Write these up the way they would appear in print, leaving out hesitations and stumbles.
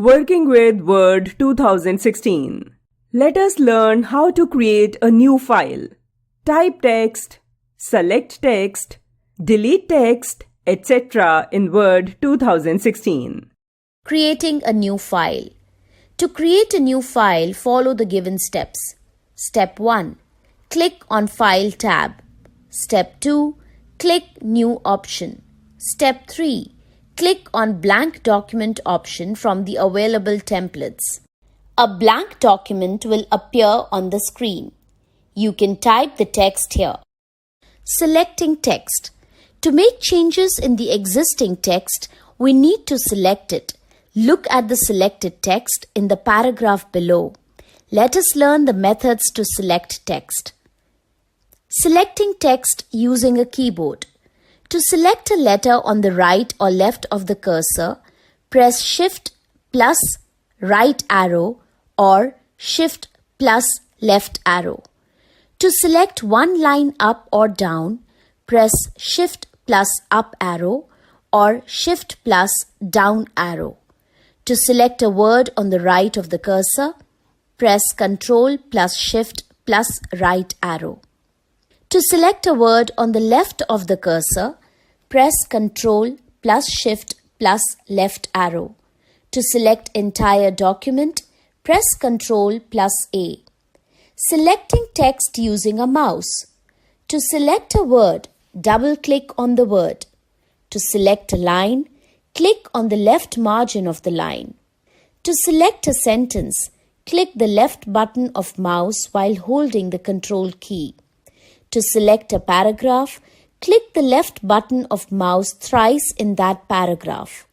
Working with Word 2016. Let us learn how to create a new file. Type text, select text, delete text, etc. in Word 2016. Creating a new file. To create a new file, follow the given steps. Step 1. Click on File tab. Step 2. Click New option. Step 3. Click on Blank Document option from the available templates. A blank document will appear on the screen. You can type the text here. Selecting text. To make changes in the existing text, we need to select it. Look at the selected text in the paragraph below. Let us learn the methods to select text. Selecting text using a keyboard. To select a letter on the right or left of the cursor, press Shift plus right arrow or Shift plus left arrow. To select one line up or down, press Shift plus up arrow or Shift plus down arrow. To select a word on the right of the cursor, press Ctrl plus Shift plus right arrow. To select a word on the left of the cursor, press Ctrl plus Shift plus left arrow. To select entire document, press Ctrl plus A. Selecting text using a mouse. To select a word, double-click on the word. To select a line, click on the left margin of the line. To select a sentence, click the left button of mouse while holding the Control key. To select a paragraph, click the left button of mouse thrice in that paragraph.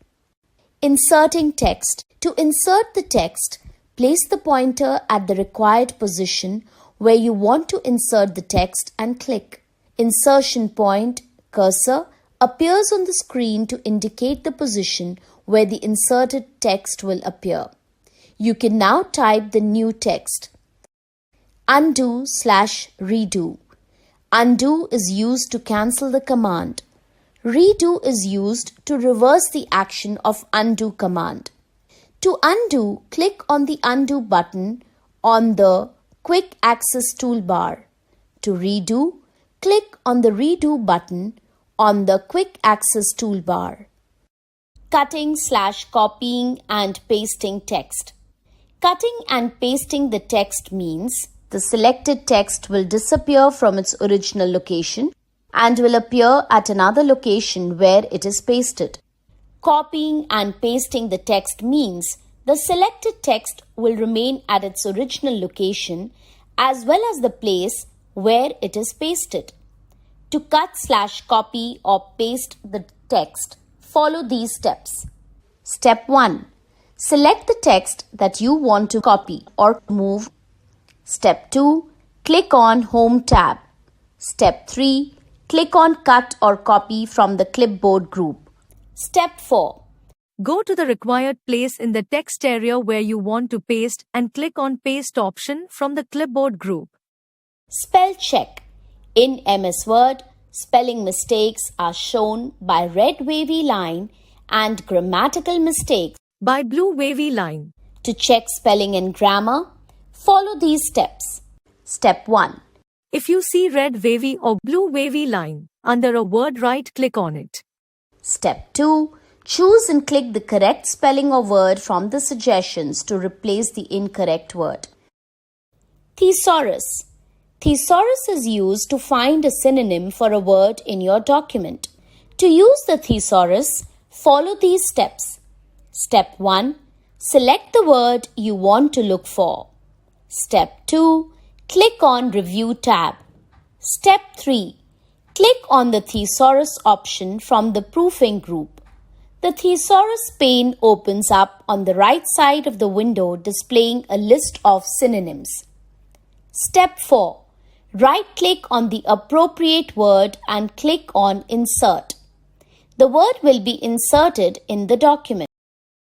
Inserting text. To insert the text, place the pointer at the required position where you want to insert the text and click. Insertion point, cursor, appears on the screen to indicate the position where the inserted text will appear. You can now type the new text. Undo/redo. Undo is used to cancel the command. Redo is used to reverse the action of undo command. To undo, click on the undo button on the quick access toolbar. To redo, click on the redo button on the quick access toolbar. Cutting/copying and pasting text. Cutting and pasting the text means the selected text will disappear from its original location and will appear at another location where it is pasted. Copying and pasting the text means the selected text will remain at its original location as well as the place where it is pasted. To cut/copy or paste the text, follow these steps. Step 1. Select the text that you want to copy or move. Step 2. Click on Home tab. Step 3. Click on Cut or Copy from the clipboard group. Step 4. Go to the required place in the text area where you want to paste and click on Paste option from the clipboard group. Spell check. In MS Word, spelling mistakes are shown by red wavy line and grammatical mistakes by blue wavy line. To check spelling and grammar, follow these steps. Step 1. If you see red wavy or blue wavy line under a word, right-click on it. Step 2. Choose and click the correct spelling or word from the suggestions to replace the incorrect word. Thesaurus. Thesaurus is used to find a synonym for a word in your document. To use the thesaurus, follow these steps. Step 1. Select the word you want to look for. Step 2. Click on Review tab. Step 3. Click on the thesaurus option from the proofing group. The thesaurus pane opens up on the right side of the window displaying a list of synonyms. Step 4. Right-click on the appropriate word and click on Insert. The word will be inserted in the document.